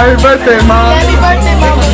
Happy birthday, Mom. Happy birthday, Mama.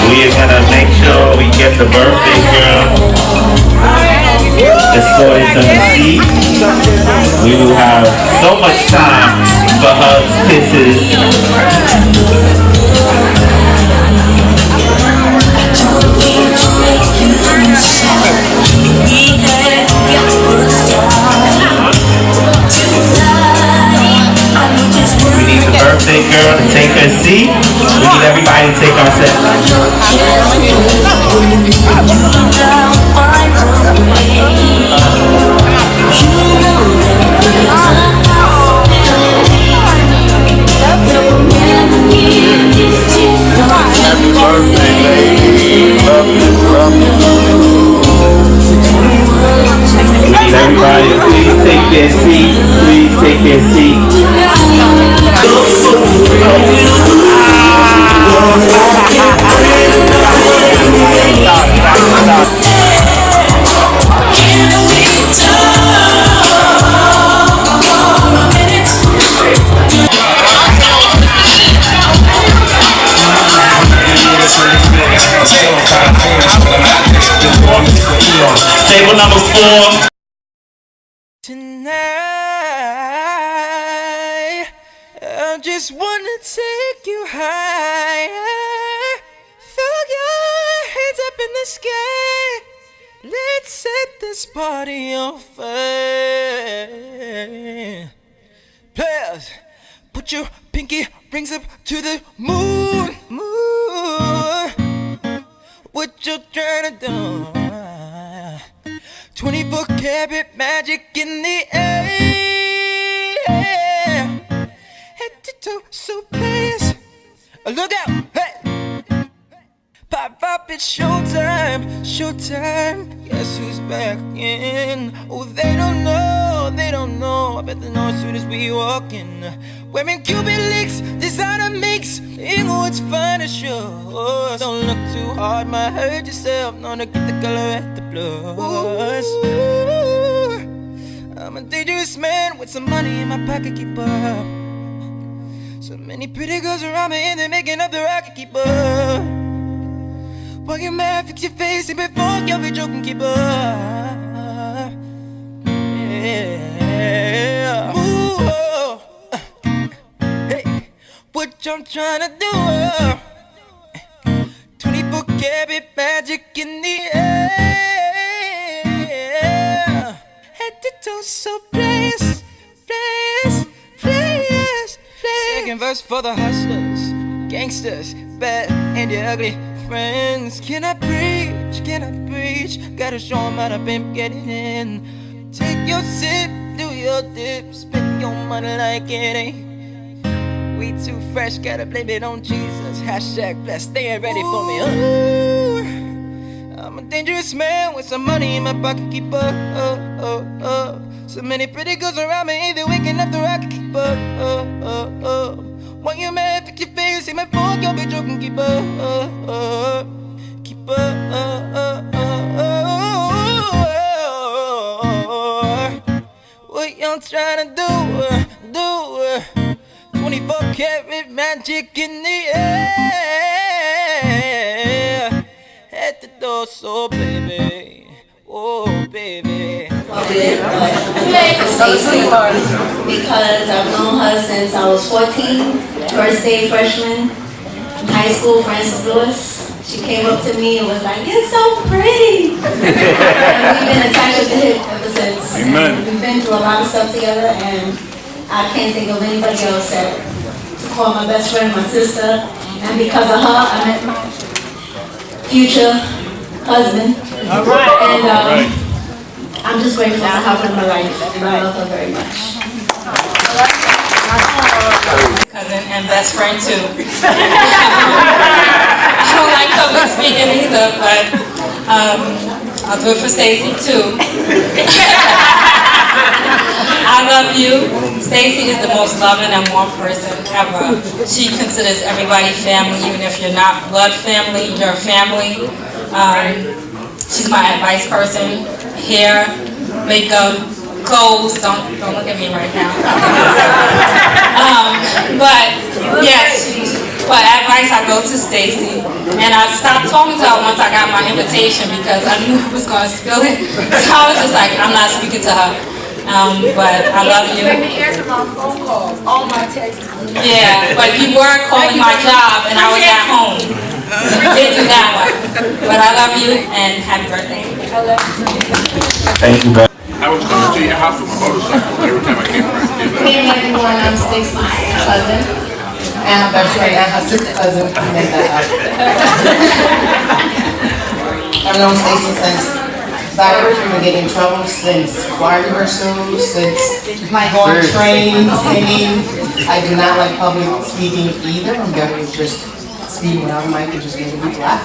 We are gonna make sure we get the birthday girl escorted to the seat. We will have so much time for hugs, kisses. We need the birthday girl to take her seat. We need everybody to take our set. Happy birthday, baby. Love you, love you. We need everybody to please take their seat. Please take their seat. Table number 4. Tonight, I just wanna take you higher. Throw your hands up in the sky. Let's set this party on fire. Players, put your pinky rings up to the moon. What you trying to do? 24 karat magic in the air. Head to toe, so please look out, hey! Pop up, it's showtime, showtime. Guess who's back in? Oh, they don't know. I bet they know as soon as we walk in. Wearing Cuban links, designer mix. You know it's fun to show. Don't look too hard, might hurt yourself. Not to get the color at the blush. I'm a dangerous man with some money in my pocket, keep up. So many pretty girls around me and they're making up the rocket, keep up. While you're mad, fix your face and before you'll be joking, keep up. Yeah. Ooh, hey, what I'm trying to do? 24 karat magic in the air. Head to toe, so please. Second verse for the hustlers, gangsters, bad and the ugly friends. Can I preach? Gotta show 'em how to pimp getting in. Take your sip, do your dip, spend your money like it ain't. We too fresh, gotta blame it on Jesus. Hashtag blessed, they ain't ready for me, huh? I'm a dangerous man with some money in my pocket, keep up. So many pretty girls around me, either waking up the rocket, keep up. When you're mad, fix your face, see my phone, you'll be joking, keep up. Keep up. What y'all trying to do? 24 karat magic in the air. At the door, so baby, oh baby. Stacy, because I've known her since I was 14, first day freshman in high school, Francis Lewis. She came up to me and was like, "You're so pretty." And we've been attached together, and I can't think of anybody else that to call my best friend, my sister, and because of her, I met my future husband. All right. And I'm just grateful to have her in my life, and I love her very much. Cousin and best friend too. I don't like public speaking either, but I'll do it for Stacy too. I love you. Stacy is the most loving and warm person ever. She considers everybody family, even if you're not blood family, you're family. She's my advice person. Hair, makeup, clothes. Don't look at me right now. But yes, for advice I go to Stacy, and I stopped talking to her once I got my invitation because I knew I was going to spill it. So I was just like, I'm not speaking to her. But I love you. Let me answer my phone calls, all my texts. Yeah, but you were calling my job, and I was at home. You did do that one. But I love you, and happy birthday. Thank you, I was coming to your house with my motorcycle every time I came around. Good evening, everyone. I'm Stacy's cousin, and her best friend and her sister cousin. I made that up. I've known Stacy since Cyrus. We would get in trouble since choir rehearsals, since going trains, singing. I do not like public speaking either. I'm definitely just speaking without a mic and just making people laugh.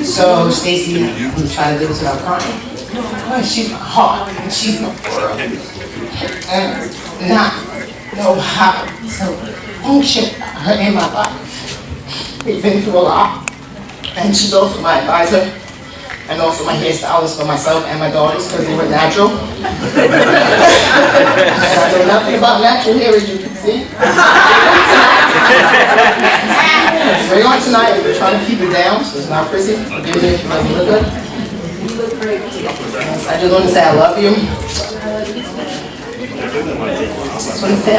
So Stacy, I'm trying to do this without crying. But she's hard, and she's no world, and not know how to function her in my life. We've been through a lot, and she's also my advisor, and also my hairstylist for myself and my daughters because they were natural. And I know nothing about natural hair, as you can see. We're on tonight. We're trying to keep it down so it's not frizzy. Forgive me if you don't look good. I just want to say I love you. Just want to say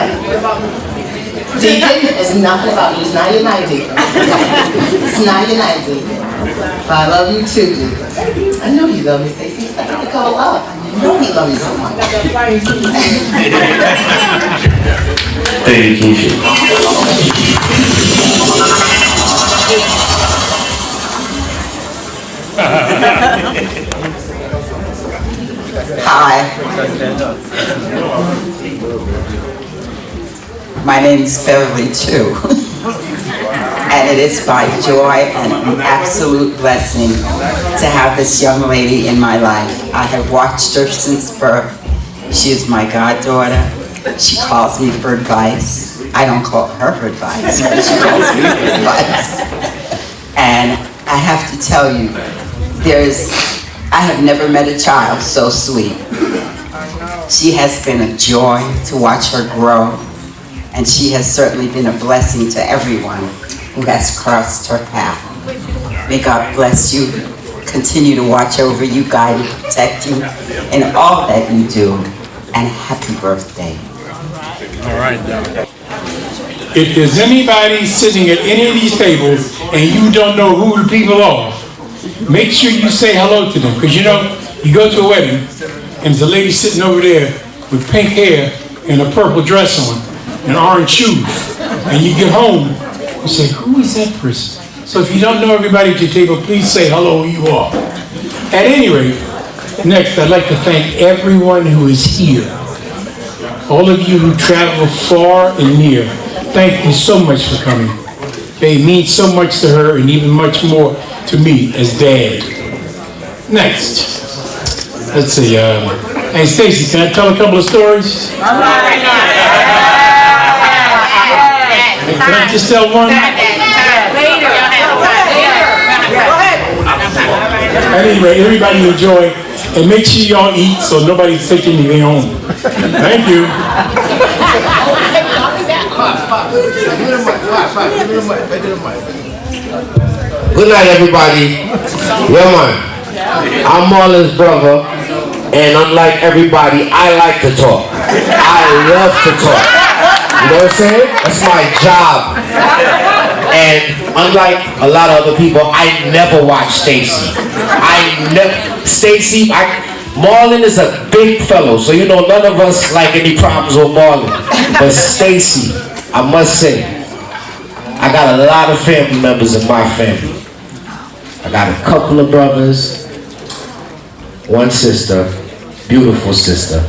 Deacon is nothing about you. It's not your night, Deacon. It's not your night, Deacon. But I love you too, Deacon. I know you love me, Stacey. I got to call up. I know he loves you so much. Thank you, Keisha. Hi. My name is Beverly too. And it is my joy and an absolute blessing to have this young lady in my life. I have watched her since birth. She is my goddaughter. She calls me for advice. I don't call her for advice, but she calls me for advice. And I have to tell you, I have never met a child so sweet. She has been a joy to watch her grow, and she has certainly been a blessing to everyone who has crossed her path. May God bless you, continue to watch over you, guide and protect you in all that you do, and happy birthday. All right, if there's anybody sitting at any of these tables and you don't know who the people are, make sure you say hello to them. Because you know, you go to a wedding and there's a lady sitting over there with pink hair and a purple dress on and orange shoes. And you get home and say, who is that person? So if you don't know everybody at your table, please say hello who you are. At any rate, next I'd like to thank everyone who is here. All of you who travel far and near, thank you so much for coming. It means so much to her and even much more to me as Dad. Next, let's see. Hey Stacy, can I tell a couple of stories? Hey, can I just tell one? Anyway, everybody enjoy, and make sure y'all eat so nobody's taking anything home. Thank you. Good night, everybody. Yeah, man. I'm Marlon's brother, and unlike everybody, I like to talk. I love to talk. You know what I'm saying? That's my job. And unlike a lot of other people, I never watch Stacy. Stacy, Marlon is a big fellow, so you know none of us like any problems with Marlon. But Stacy, I must say, I got a lot of family members in my family. I got a couple of brothers, one sister, beautiful sister.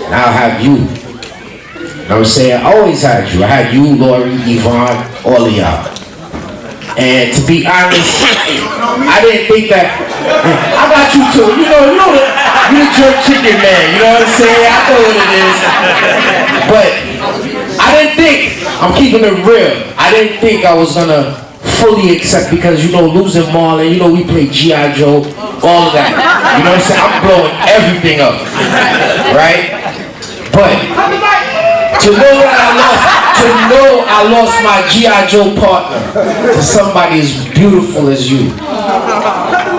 And I'll have you. You know what I'm saying? I always had you. I had you, Lori, Yvonne, all of y'all. And to be honest, I didn't think that. I got you too. You know, you the jerk chicken man. You know what I'm saying? I know what it is. But I didn't think. I'm keeping it real. I didn't think I was gonna fully accept because losing Marlon. We play G.I. Joe, all of that. You know what I'm saying? I'm blowing everything up, right? But to know I lost my G.I. Joe partner to somebody as beautiful as you.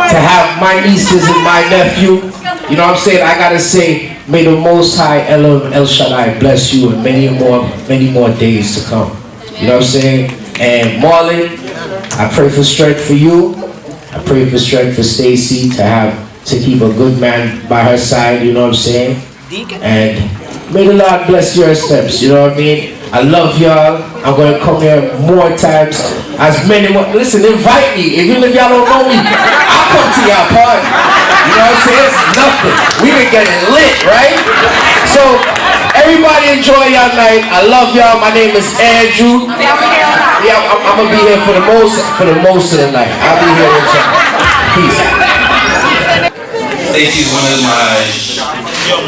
To have my nieces and my nephew, you know what I'm saying? I gotta say, may the Most High El Shaddai bless you and many more days to come. You know what I'm saying? And Marlon, I pray for strength for you. I pray for strength for Stacy to keep a good man by her side. You know what I'm saying? And may the Lord bless your steps. You know what I mean? I love y'all. I'm gonna come here more times. As many more. Listen, invite me. Even if y'all don't know me, I'll come to y'all party. You know what I'm saying? It's nothing. We been getting lit, right? So everybody enjoy y'all night. I love y'all. My name is Andrew. Yeah, I'm gonna be here for the most of the night. I'll be here with y'all. Peace. Stacy's one of my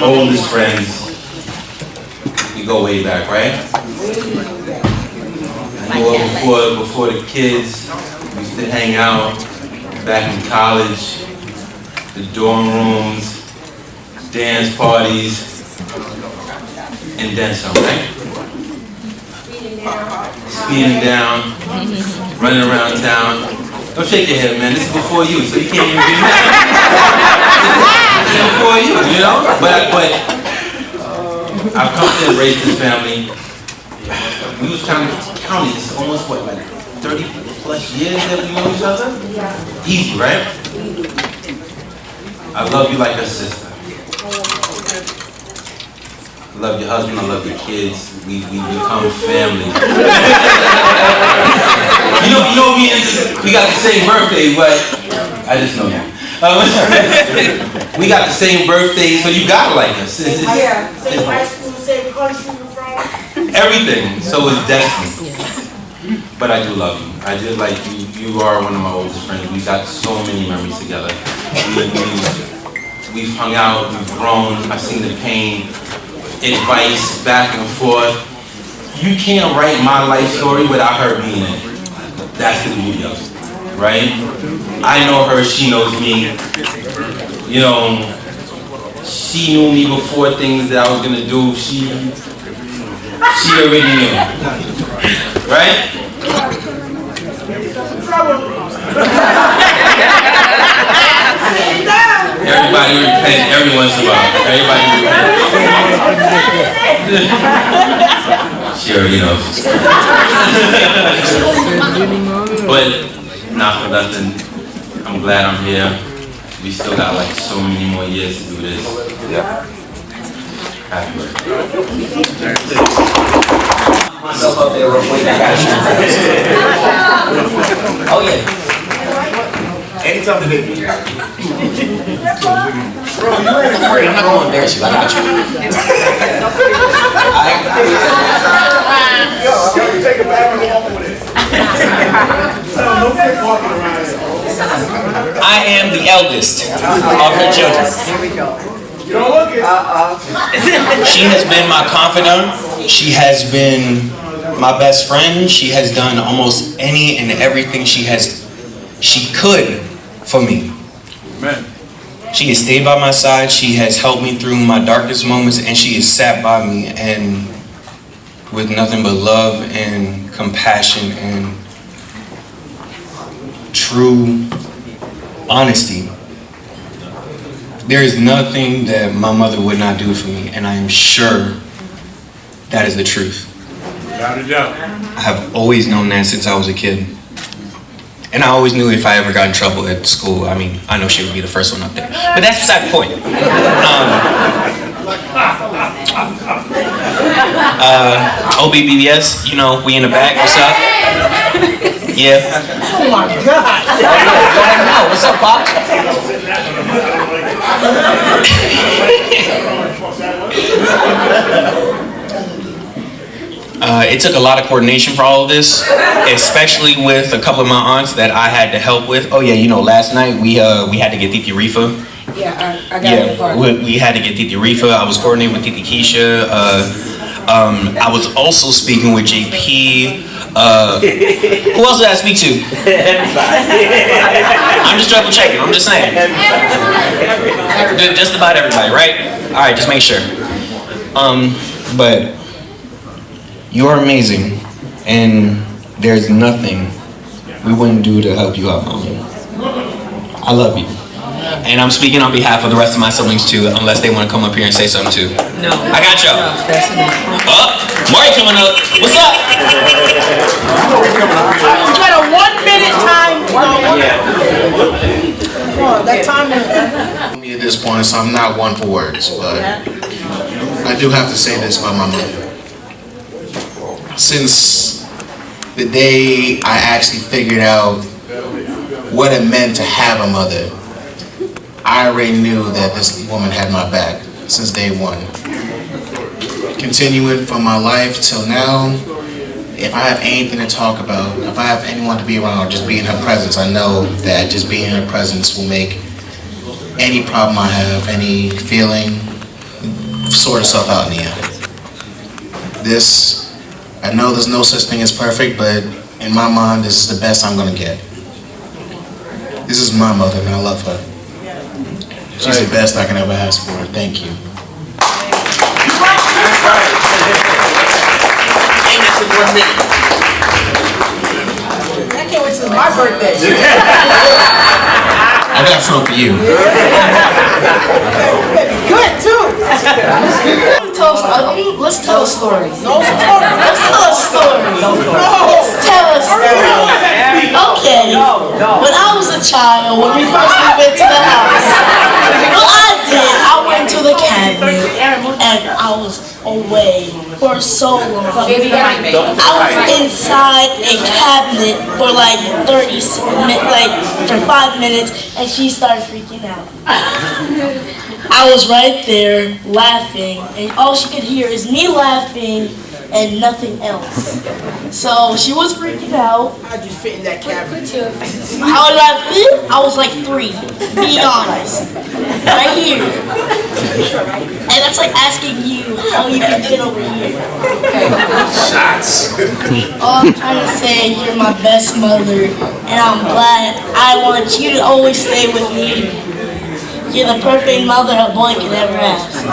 oldest friends. We go way back, right? Before the kids, we used to hang out back in college, the dorm rooms, dance parties, and then some, right? Speeding down, running around town. Don't shake your head, man. This is before you, so you can't even be mad. This is before you know? But I've come to embrace this family. We was kind of counting. It's almost like 30 plus years that we know each other? Easy, right? I love you like a sister. I love your husband, I love your kids. We become family. you know me and we got the same birthday, but I just know you. We got the same birthday, so you gotta like us. Same high school, same country you're from. Everything, so it's destiny. But I do love you. I just like you. You are one of my oldest friends. We got so many memories together. We've hung out, we've grown. I've seen the pain, advice, back and forth. You can't write my life story without her being in it. That's the beauty of it, right? I know her, she knows me. You know, she knew me before things that I was gonna do. She already knew, right? Everybody repent every once in a while. Everybody repent. She already knows. But not for nothing, I'm glad I'm here. We still got like so many more years to do this. Yeah. Happy birthday. Myself up there real quick. I got you. Oh yeah. Anytime to hit me. Bro, you ain't afraid. I'm not gonna embarrass you. I got you. Yo, you take a back and walk with it. I am the eldest of her children. Here we go. You don't look it. She has been my confidant. She has been my best friend. She has done almost any and everything she could for me. Amen. She has stayed by my side. She has helped me through my darkest moments, and she has sat by me and with nothing but love and compassion and true honesty. There is nothing that my mother would not do for me, and I am sure that is the truth. Without a doubt. I have always known that since I was a kid. And I always knew if I ever got in trouble at school, I mean, I know she would be the first one up there. But that's beside the point. OBBBS, you know, we in the back, what's up? Yeah. Oh my God. What's up, Pop? It took a lot of coordination for all of this, especially with a couple of my aunts that I had to help with. Oh yeah, you know, last night we had to get Titi Rifa. Yeah, I got part. We had to get Titi Rifa. I was coordinating with Titi Keisha. I was also speaking with JP. Who else did I speak to? I'm just double checking. I'm just saying. Just about everybody, right? All right, just make sure. But you're amazing, and there's nothing we wouldn't do to help you out, Mommy. I love you. And I'm speaking on behalf of the rest of my siblings too, unless they want to come up here and say something too. No. I got y'all. Oh, Maury coming up. What's up? You got a 1 minute time. Come on, that time is me at this point, so I'm not one for words, but I do have to say this about my mother. Since the day I actually figured out what it meant to have a mother, I already knew that this woman had my back since day one. Continuing from my life till now, if I have anything to talk about, if I have anyone to be around, or just be in her presence, I know that just being in her presence will make any problem I have, any feeling, sort itself out in the end. I know there's no such thing as perfect, but in my mind, this is the best I'm gonna get. This is my mother, and I love her. She's the best I can ever ask for. Thank you. I can't wait till my birthday. I got something for you. Good too. Let's tell a story. No story. Let's tell a story. Let's tell a story. Okay. When I was a child, when we first moved into the house, I went to the cabinet and I was away for so long. I was inside a cabinet for like 5 minutes, and she started freaking out. I was right there laughing, and all she could hear is me laughing and nothing else. So she was freaking out. How'd you fit in that cabinet? How did I feel? I was like 3, be honest. Right here. And that's like asking you how you can get over here. Shots. All I'm trying to say, you're my best mother, and I'm glad. I want you to always stay with me. You're the perfect mother a boy could ever ask. I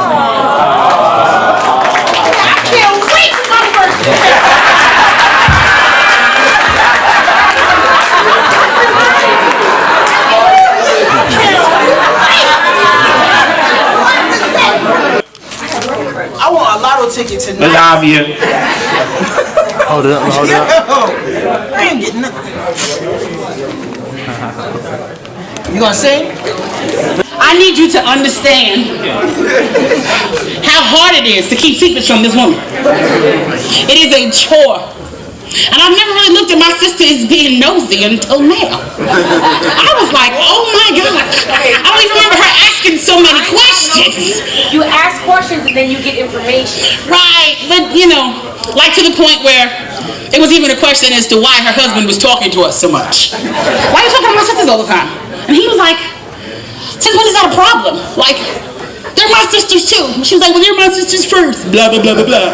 can't wait for my birthday! I want a lotto ticket tonight. We love you. Hold it up, hold it up. I ain't getting nothing. You gonna sing? I need you to understand how hard it is to keep secrets from this woman. It is a chore. And I've never really looked at my sister as being nosy until now. I was like, oh my gosh. I don't even remember her asking so many questions. You ask questions and then you get information. Right, but you know, like to the point where it was even a question as to why her husband was talking to us so much. Why are you talking to my sisters all the time? And he was like, since when is that a problem? Like, they're my sisters too. She was like, well, they're my sisters first. Blah, blah, blah, blah, blah.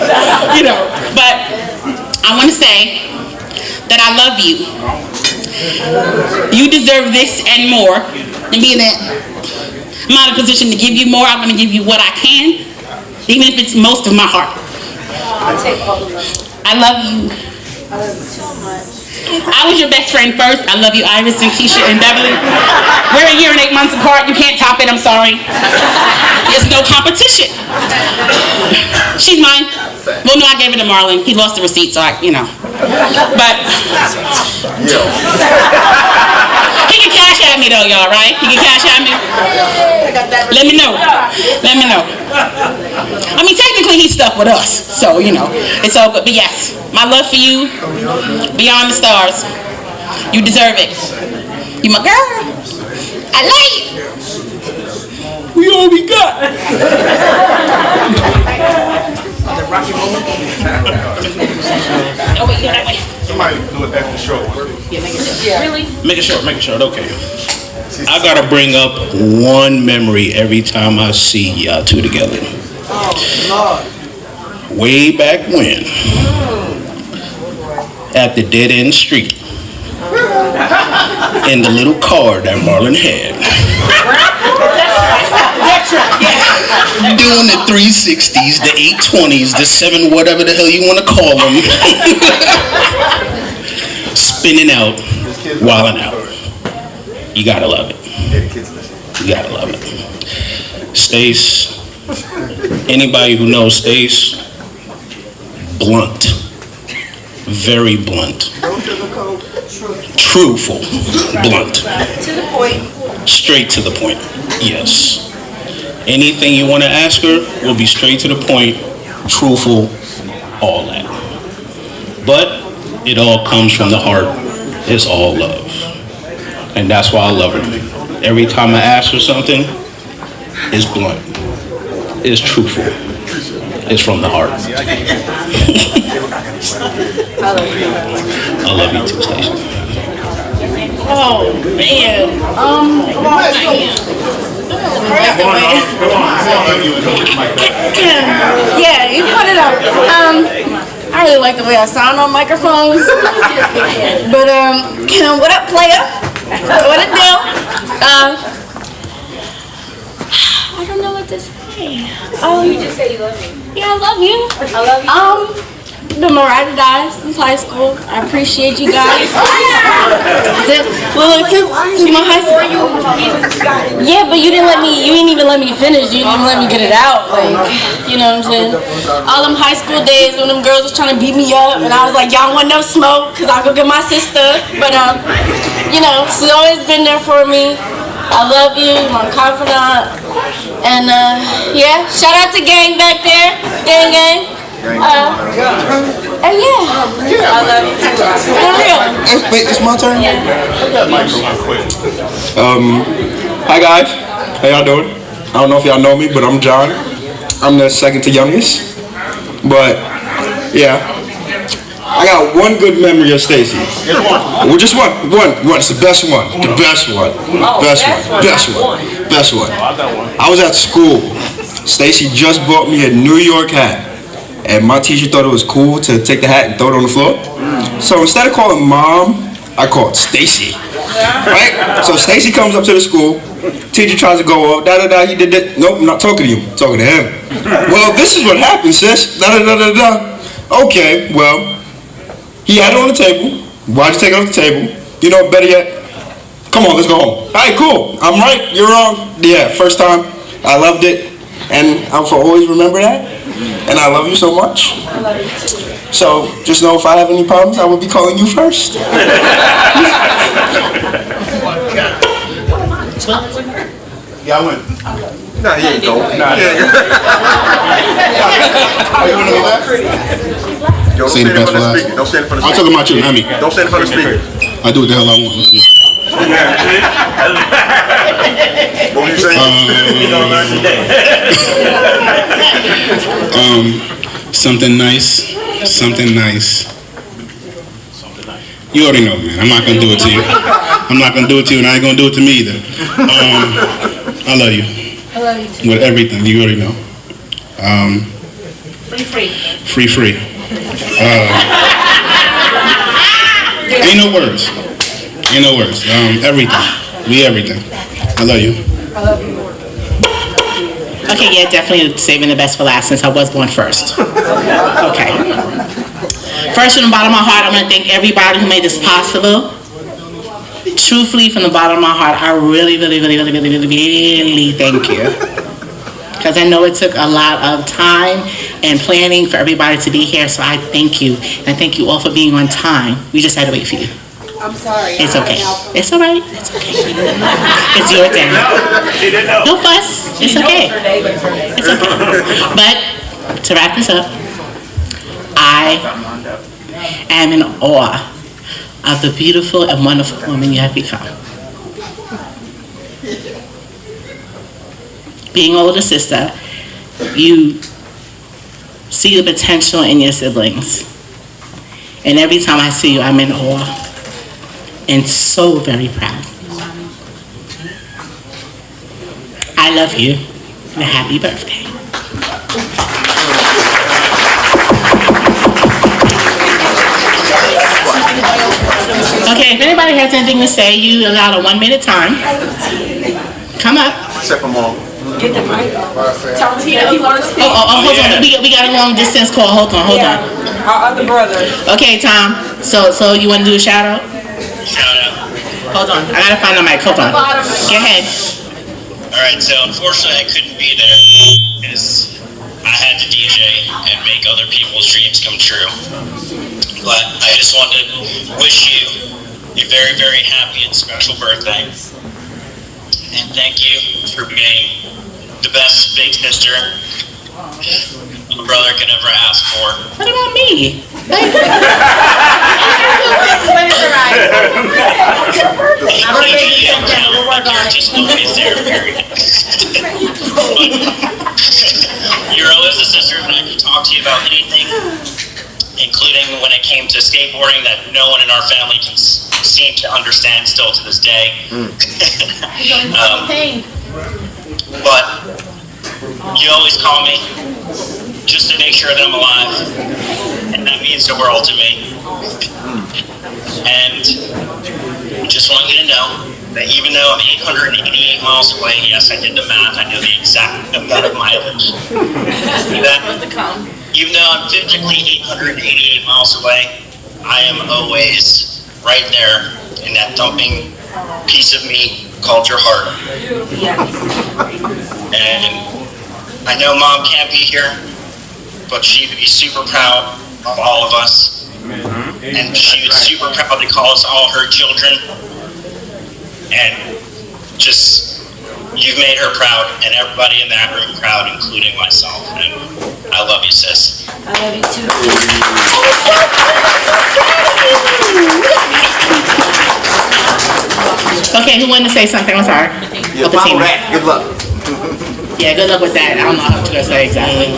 You know, but I want to say that I love you. You deserve this and more. And being that I'm not in a position to give you more, I'm going to give you what I can, even if it's most of my heart. I'll take all of them. I love you. I love you so much. I was your best friend first. I love you, Iris and Keisha and Beverly. We're a year and 8 months apart. You can't top it. I'm sorry. There's no competition. She's mine. Well, no, I gave it to Marlon. He lost the receipt, so I, you know. But He can cash at me though, y'all, right? He can cash at me. Let me know. Let me know. I mean, technically he's stuck with us, so you know, it's all good. But yes, my love for you, beyond the stars. You deserve it. You my girl. I love you. We all we got. Oh wait, you that way. Somebody do it extra short. Really? Make it short, okay. I gotta bring up one memory every time I see y'all two together. Way back when, at the dead end street, in the little car that Marlon had. Doing the 360s, the 820s, the 7 whatever the hell you want to call them. Spinning out, wilding out. You gotta love it. You gotta love it. Stace, anybody who knows Stace, blunt. Very blunt. Truthful. Blunt. To the point. Straight to the point. Yes. Anything you want to ask her will be straight to the point, truthful, all that. But it all comes from the heart. It's all love. And that's why I love her. Every time I ask her something, it's blunt. It's truthful. It's from the heart. I love you too, Stacey. Oh man. Yeah, you put it up. I really like the way I sound on microphones. But what up, player? What it do? I don't know what to say. You just say you love me. Yeah, I love you. I love you. Been my ride or die since high school. I appreciate you guys. Since my high school. Yeah, but you didn't even let me finish. You didn't even let me get it out. Like, you know what I'm saying? All them high school days when them girls was trying to beat me up, and I was like, y'all want no smoke, cause I'll go get my sister. But you know, she's always been there for me. I love you, my confidant. And yeah, shout out to gang back there. Gang. And yeah. I love you too. For real. Wait, it's my turn? Hi guys, how y'all doing? I don't know if y'all know me, but I'm John. I'm the second to youngest. But yeah, I got one good memory of Stacey. Well, just one. It's the best one. The best one. Best one. I was at school. Stacey just bought me a New York hat. And my teacher thought it was cool to take the hat and throw it on the floor. So instead of calling mom, I called Stacey. Right? So Stacey comes up to the school. Teacher tries to go off. He did that. Nope, I'm not talking to you. I'm talking to him. Well, this is what happened, sis. Okay, well, he had it on the table. Why'd you take it off the table? You know, better yet, come on, let's go home. All right, cool. I'm right. You're wrong. Yeah, first time. I loved it. And I'll always remember that. And I love you so much. I love you too. So just know if I have any problems, I will be calling you first. Yeah, I win. Nah, he ain't gold. Nah, Yo, Say the best for last. Don't stand in front of the speaker. I'm talking about you, not me. Don't stand in front of the speaker. I do what the hell I want. What were you saying? Something nice. You already know, man. I'm not gonna do it to you. And I ain't gonna do it to me either. I love you. I love you too. With everything, you already know. Free. Ain't no words. Everything. We everything. I love you. I love you more. Okay, yeah, definitely saving the best for last since I was born first. Okay. First, from the bottom of my heart, I want to thank everybody who made this possible. Truthfully, from the bottom of my heart, I really thank you. Because I know it took a lot of time and planning for everybody to be here, so I thank you. And I thank you all for being on time. We just had to wait for you. I'm sorry. It's okay. It's all right. It's okay. It's your day. No fuss. It's okay. It's okay. But to wrap this up, I am in awe of the beautiful and wonderful woman you have become. Being older sister, you see the potential in your siblings. And every time I see you, I'm in awe and so very proud. I love you and happy birthday. Okay, if anybody has anything to say, you allowed a 1 minute time. Come up. Except for Mom. Get the mic. Tell Tina he wants to speak. Hold on. We got a long distance call. Hold on. Our other brother. Okay, Tom. So you want to do a shout out? Shout out. Hold on. I gotta find the mic. Hold on. Go ahead. Alright, so unfortunately I couldn't be there because I had to DJ and make other people's dreams come true. But I just wanted to wish you a very, very happy and special birthday. And thank you for being the best big sister a brother could ever ask for. What about me? You're always a sister that I can talk to you about anything, including when it came to skateboarding that no one in our family can seem to understand still to this day. But you always call me just to make sure that I'm alive, and that means the world to me. And just want you to know that even though I'm 888 miles away, yes, I did the math, I know the exact amount of mileage. Even though I'm physically 888 miles away, I am always right there in that dumping piece of meat called your heart. And I know Mom can't be here, but she would be super proud of all of us. And she was super proud to call us all her children. And just, you've made her proud, and everybody in that room proud, including myself. And I love you, sis. I love you too. Okay, who wanted to say something? I'm sorry. Yeah, follow that. Good luck. Yeah, good luck with that. I don't know what to say exactly.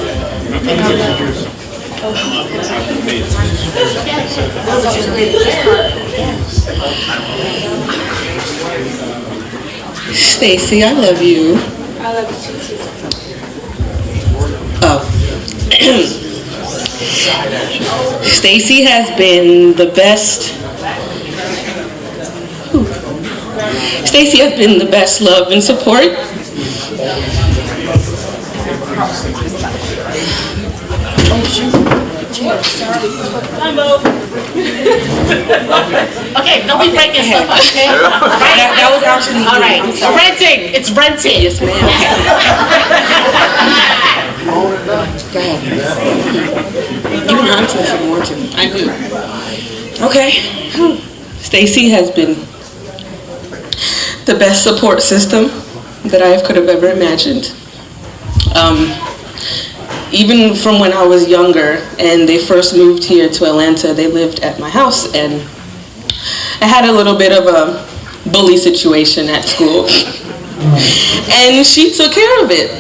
Stacy, I love you. I love you too. Oh. Stacy has been the best. Stacy has been the best love and support. Okay, don't be breaking stuff up, okay? That was actually all right. Renting. It's renting. Yes, ma'am. You can answer if you want to. I do. Okay. Stacy has been the best support system that I could have ever imagined. Even from when I was younger and they first moved here to Atlanta, they lived at my house, and I had a little bit of a bully situation at school. And she took care of it.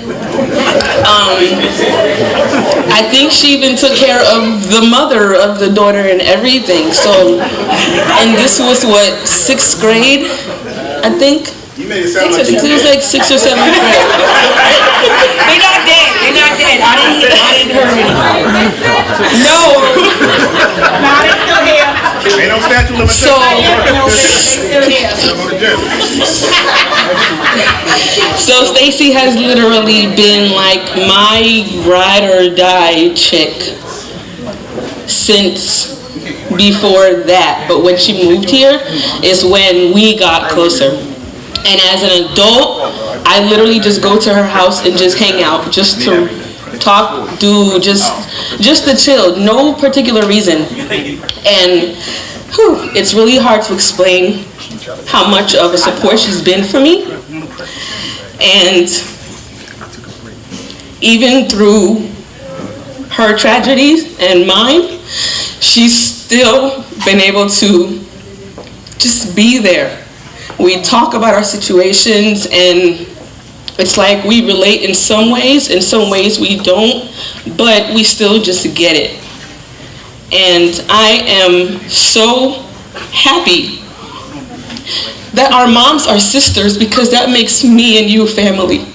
I think she even took care of the mother of the daughter and everything. So, and this was what, 6th grade, I think? You made it sound like it was like 6th or 7th grade. They're not dead. They're not dead. I didn't hurt anything. No. Nah, they're still here. Ain't no statute of So Stacy has literally been like my ride or die chick since before that. But when she moved here is when we got closer. And as an adult, I literally just go to her house and just hang out, just to talk, just to chill, no particular reason. And It's really hard to explain how much of a support she's been for me. And even through her tragedies and mine, she's still been able to just be there. We talk about our situations, and it's like we relate in some ways we don't, but we still just get it. And I am so happy that our moms are sisters, because that makes me and you family.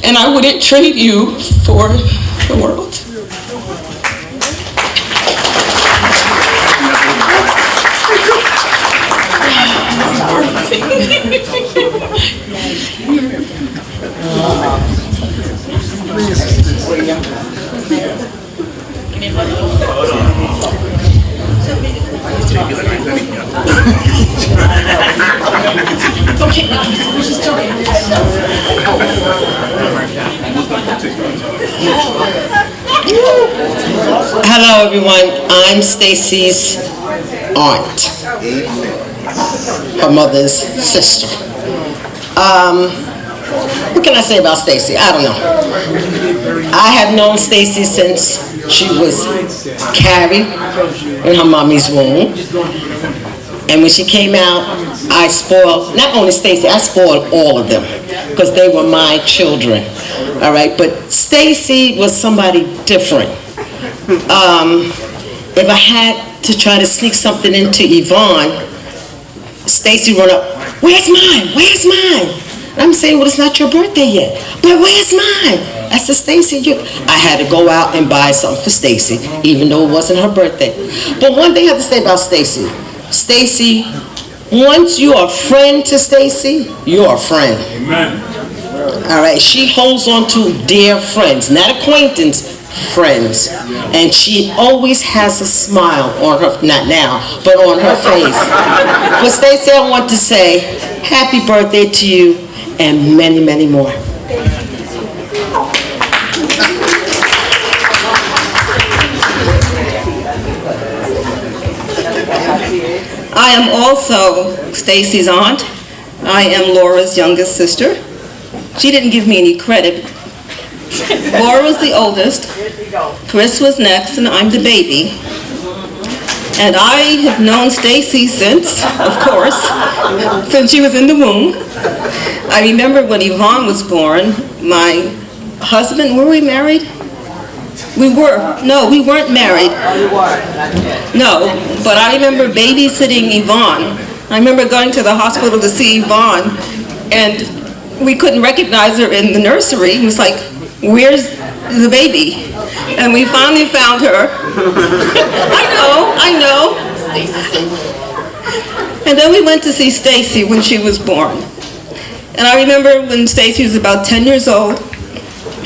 And I wouldn't trade you for the world. Hello everyone, I'm Stacy's aunt, her mother's sister. What can I say about Stacy? I don't know. I have known Stacy since she was carried in her mommy's womb. And when she came out, I spoiled, not only Stacy, I spoiled all of them, because they were my children. All right, but Stacy was somebody different. If I had to try to sneak something into Yvonne, Stacy run up, "Where's mine? Where's mine?" And I'm saying, "Well, it's not your birthday yet." "But where's mine?" I said, "Stacy, I had to go out and buy something for Stacy, even though it wasn't her birthday. But one thing I have to say about Stacy, Stacy, once you are a friend to Stacy, you're a friend. Amen. All right, she holds on to dear friends, not acquaintance, friends. And she always has a smile on her, not now, but on her face. But Stacy, I want to say happy birthday to you and many, many more. I am also Stacy's aunt. I am Laura's youngest sister. She didn't give me any credit. Laura was the oldest, Chris was next, and I'm the baby. And I have known Stacy since, of course, since she was in the womb. I remember when Yvonne was born, my husband, were we married? We were. No, we weren't married. No, but I remember babysitting Yvonne. I remember going to the hospital to see Yvonne, and we couldn't recognize her in the nursery. It was like, "Where's the baby?" And we finally found her. I know. And then we went to see Stacy when she was born. And I remember when Stacy was about 10 years old,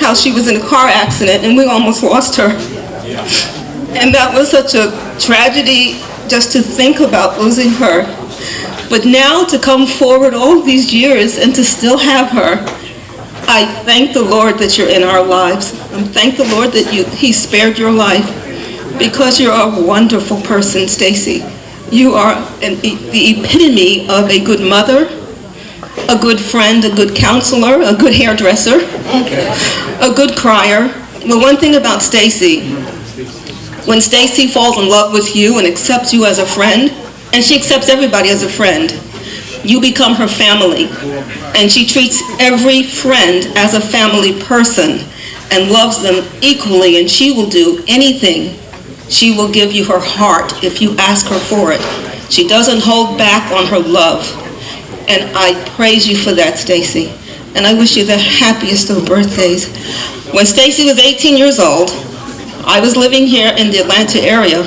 how she was in a car accident and we almost lost her. And that was such a tragedy just to think about losing her. But now to come forward all these years and to still have her, I thank the Lord that you're in our lives. I thank the Lord that He spared your life, because you're a wonderful person, Stacy. You are the epitome of a good mother, a good friend, a good counselor, a good hairdresser, a good crier. The one thing about Stacy, when Stacy falls in love with you and accepts you as a friend, and she accepts everybody as a friend, you become her family. And she treats every friend as a family person and loves them equally, and she will do anything. She will give you her heart if you ask her for it. She doesn't hold back on her love. And I praise you for that, Stacy. And I wish you the happiest of birthdays. When Stacy was 18 years old, I was living here in the Atlanta area,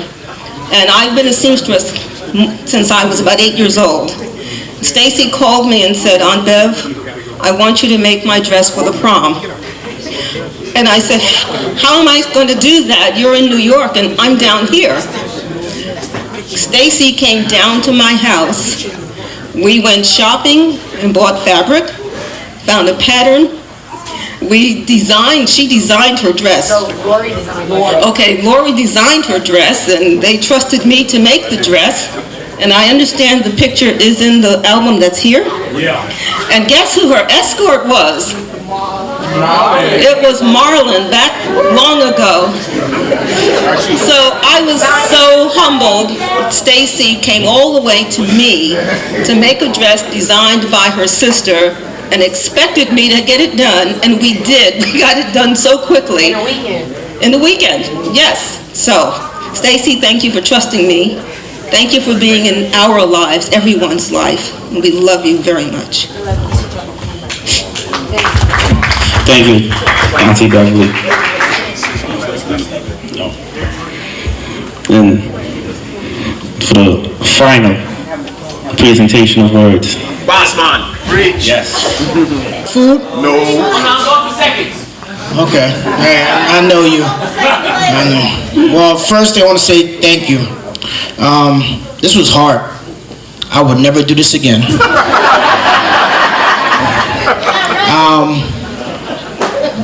and I've been a seamstress since I was about 8 years old. Stacy called me and said, "Aunt Bev, I want you to make my dress for the prom." And I said, "How am I going to do that? You're in New York and I'm down here." Stacy came down to my house. We went shopping and bought fabric, found a pattern. She designed her dress. Lori designed Okay, Lori designed her dress, and they trusted me to make the dress. And I understand the picture is in the album that's here. Yeah. And guess who her escort was? It was Marlon, that long ago. So I was so humbled. Stacy came all the way to me to make a dress designed by her sister and expected me to get it done, and we did. We got it done so quickly. In the weekend, yes. So, Stacy, thank you for trusting me. Thank you for being in our lives, everyone's life. And we love you very much. Thank you, Auntie Beverly. And for the final presentation of words. Bossman, Rich. Yes. Food? No. Okay. Hey, I know you. I know. Well, first I want to say thank you. This was hard. I would never do this again.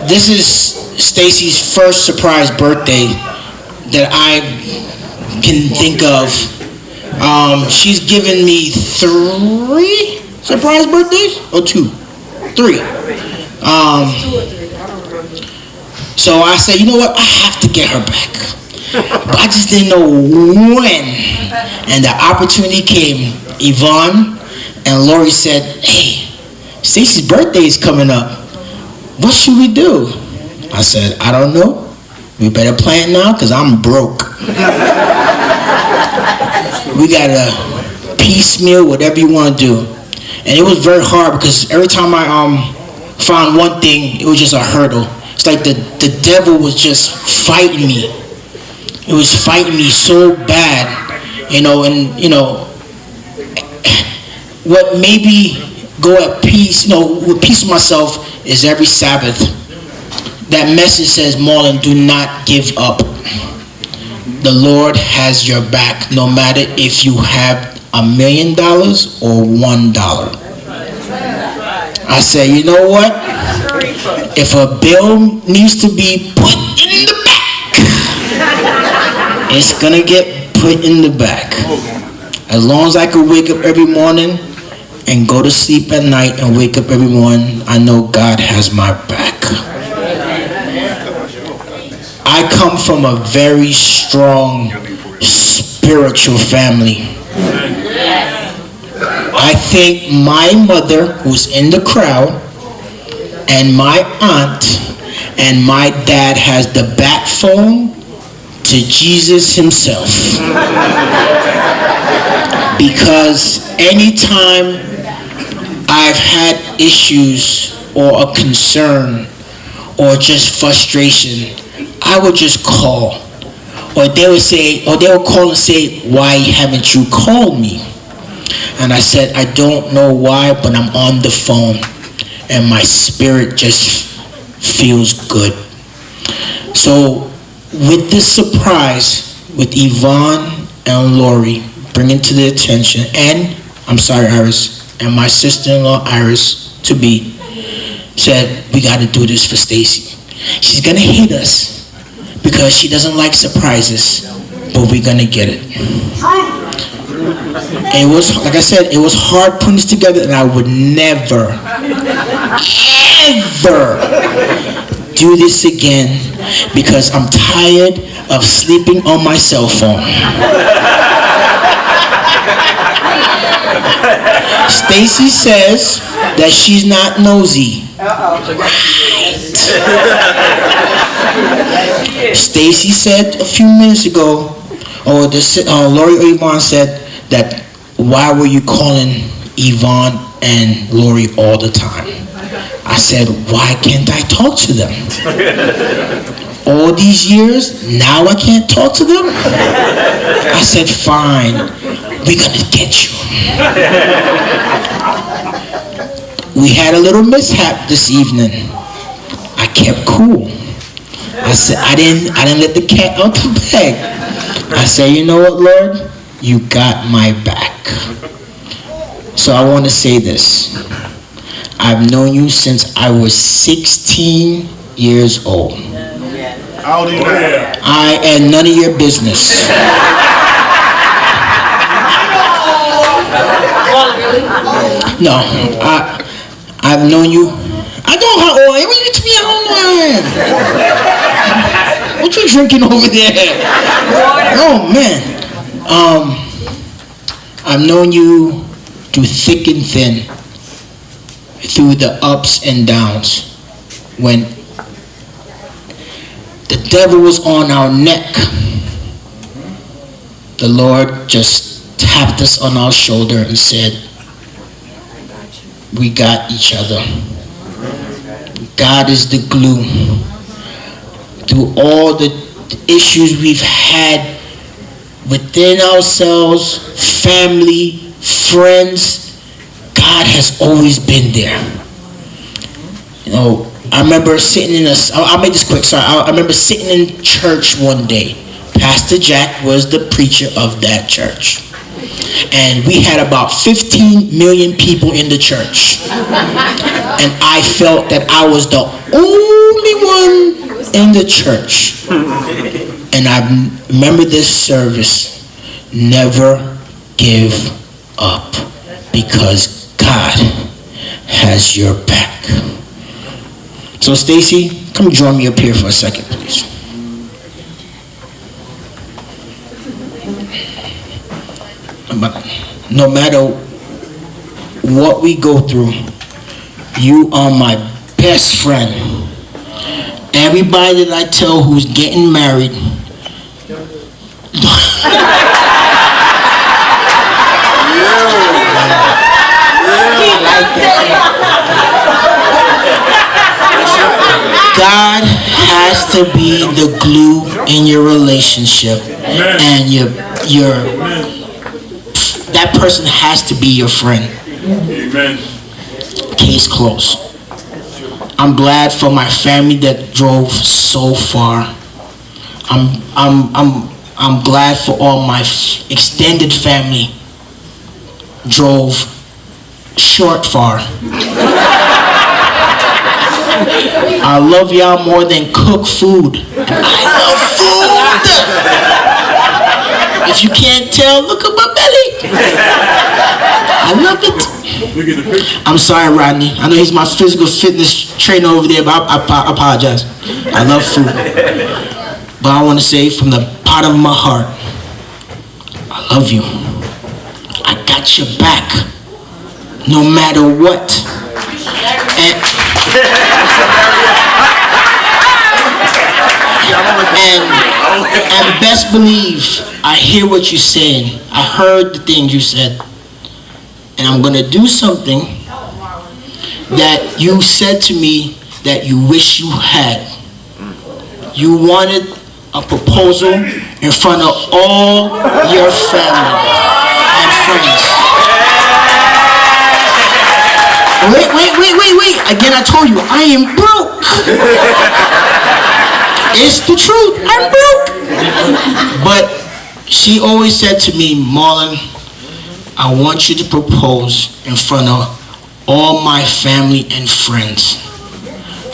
This is Stacy's first surprise birthday that I can think of. She's given me 3 surprise birthdays? Or 2? 3. So I said, you know what? I have to get her back. But I just didn't know when. And the opportunity came. Yvonne and Lori said, hey, Stacy's birthday is coming up. What should we do? I said, I don't know. We better plan now because I'm broke. We got a piecemeal, whatever you want to do. And it was very hard because every time I found one thing, it was just a hurdle. It's like the devil was just fighting me. It was fighting me so bad, you know, and, you know, what made me go at peace, you know, with peace with myself is every Sabbath. That message says, Marlon, do not give up. The Lord has your back, no matter if you have $1 million or $1. I said, you know what? If a bill needs to be put in the back, it's gonna get put in the back. As long as I can wake up every morning and go to sleep at night and wake up every morning, I know God has my back. I come from a very strong spiritual family. I think my mother, who's in the crowd, and my aunt and my dad has the backbone to Jesus himself. Because anytime I've had issues or a concern or just frustration, I would just call. Or they would say, or they would call and say, why haven't you called me? And I said, I don't know why, but I'm on the phone and my spirit just feels good. So with this surprise with Yvonne and Lori bringing to the attention, and I'm sorry, Iris, and my sister-in-law Iris to be said, we got to do this for Stacy. She's gonna hate us because she doesn't like surprises, but we're gonna get it. And it was, like I said, it was hard putting this together, and I would never, ever do this again because I'm tired of sleeping on my cell phone. Stacy says that she's not nosy. Stacy said a few minutes ago, or Lori or Yvonne said that, why were you calling Yvonne and Lori all the time? I said, why can't I talk to them? All these years, now I can't talk to them? I said, fine, we're gonna get you. We had a little mishap this evening. I kept cool. I said, I didn't let the cat out the bag. I said, you know what, Lord? You got my back. So I want to say this. I've known you since I was 16 years old. How old are you now? I am none of your business. No, I've known you. I know how old I am. You tell me how old I am. What you drinking over there? Oh man. I've known you through thick and thin, through the ups and downs. When the devil was on our neck, the Lord just tapped us on our shoulder and said, we got each other. God is the glue. Through all the issues we've had within ourselves, family, friends, God has always been there. You know, I remember sitting in I'll make this quick, sorry. I remember sitting in church one day. Pastor Jack was the preacher of that church. And we had about 15 million people in the church. And I felt that I was the only one in the church. And I remember this service, never give up, because God has your back. So Stacy, come join me up here for a second, please. No matter what we go through, you are my best friend. Everybody that I tell who's getting married, God has to be the glue in your relationship, and that person has to be your friend. Amen. Case closed. I'm glad for my family that drove so far. I'm glad for all my extended family drove short far. I love y'all more than cook food. I love food. If you can't tell, look at my belly. I love it. I'm sorry, Rodney. I know he's my physical fitness trainer over there, but I apologize. I love food. But I want to say from the bottom of my heart, I love you. I got your back, no matter what. And best believe I hear what you're saying. I heard the things you said. And I'm going to do something that you said to me that you wish you had. You wanted a proposal in front of all your family and friends. Wait. Again, I told you, I am broke. It's the truth. I'm broke. But she always said to me, Marlon, I want you to propose in front of all my family and friends.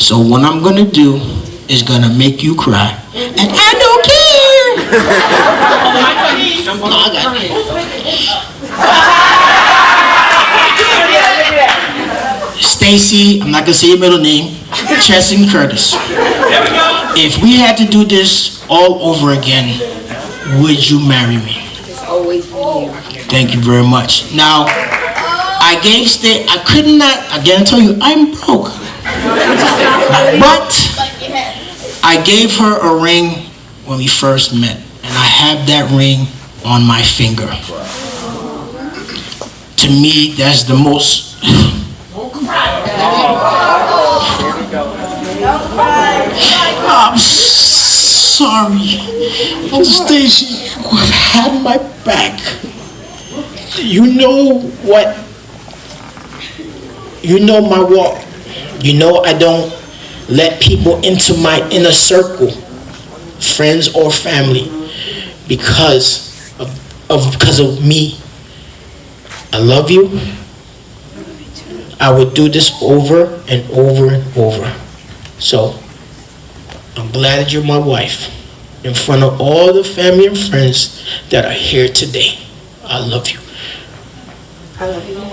So what I'm going to do is going to make you cry. And I don't care. No, I got it. Stacy, I'm not going to say your middle name, Chesson Curtis. If we had to do this all over again, would you marry me? Thank you very much. Now, I could not, again, I tell you, I'm broke. But I gave her a ring when we first met, and I have that ring on my finger. To me, that's the most... I'm sorry. Stacy, you have had my back. You know what? You know my walk. You know I don't let people into my inner circle, friends or family, because of me. I love you. I would do this over and over and over. So, I'm glad that you're my wife. In front of all the family and friends that are here today. I love you. I love you more.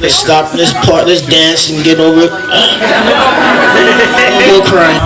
Let's stop this part, let's dance and get over it. We'll cry.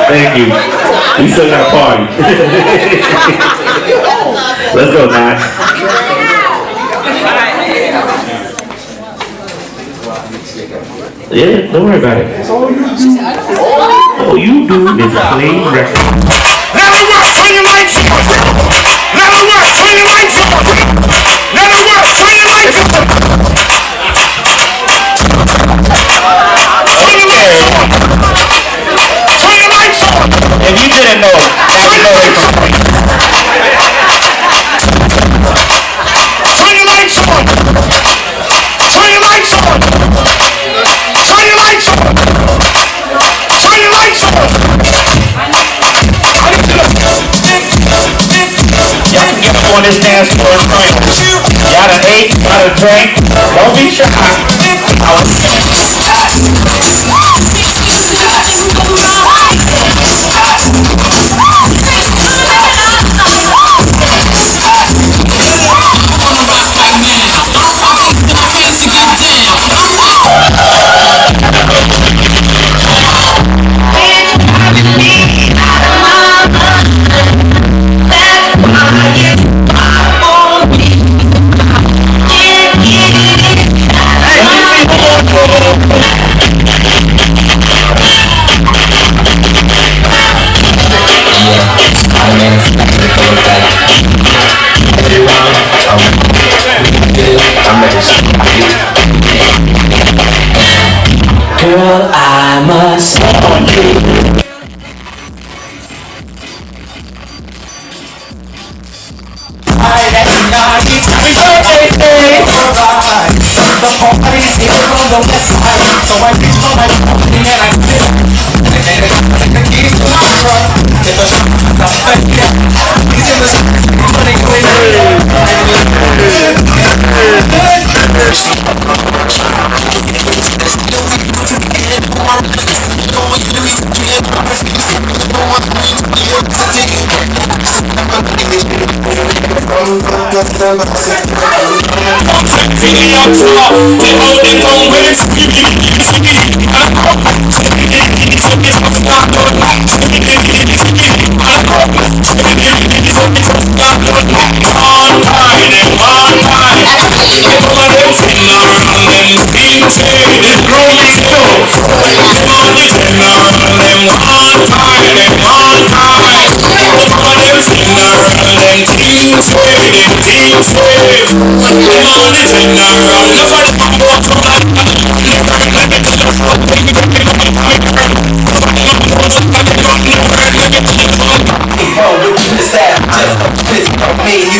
Thank you. We still got a party. Let's go, Matt. Yeah, don't worry about it. All you do is play records. Let it work, turn your lights on. Let it work, turn your lights on. Let it work, turn your lights on. Turn your lights on. Turn your lights on. If you didn't know, now you know it's free. Turn your lights on. Turn your lights on. Turn your lights on. Turn your lights on. Y'all can get up on this dance floor and drink. Y'all done ate, y'all done drank. Don't be shy. Girl, I must warn you. Happy birthday, alright. The party's here on the west side, so I reach for my phone and I flip. And then I take the keys to my truck. If the he's in the money clean. You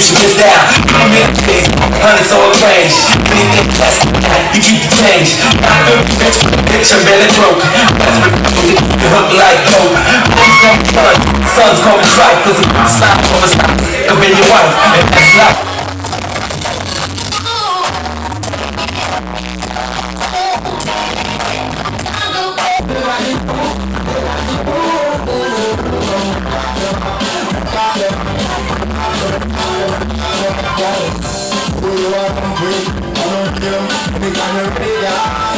should miss out. I'm in the place, honey's all arranged. Anything less than that, you keep the change. I'm rich, I'm barely broke. You hook like coke. Sons call me tripe, cause it's stop for a stop. I've been your wife, and that's life. I'm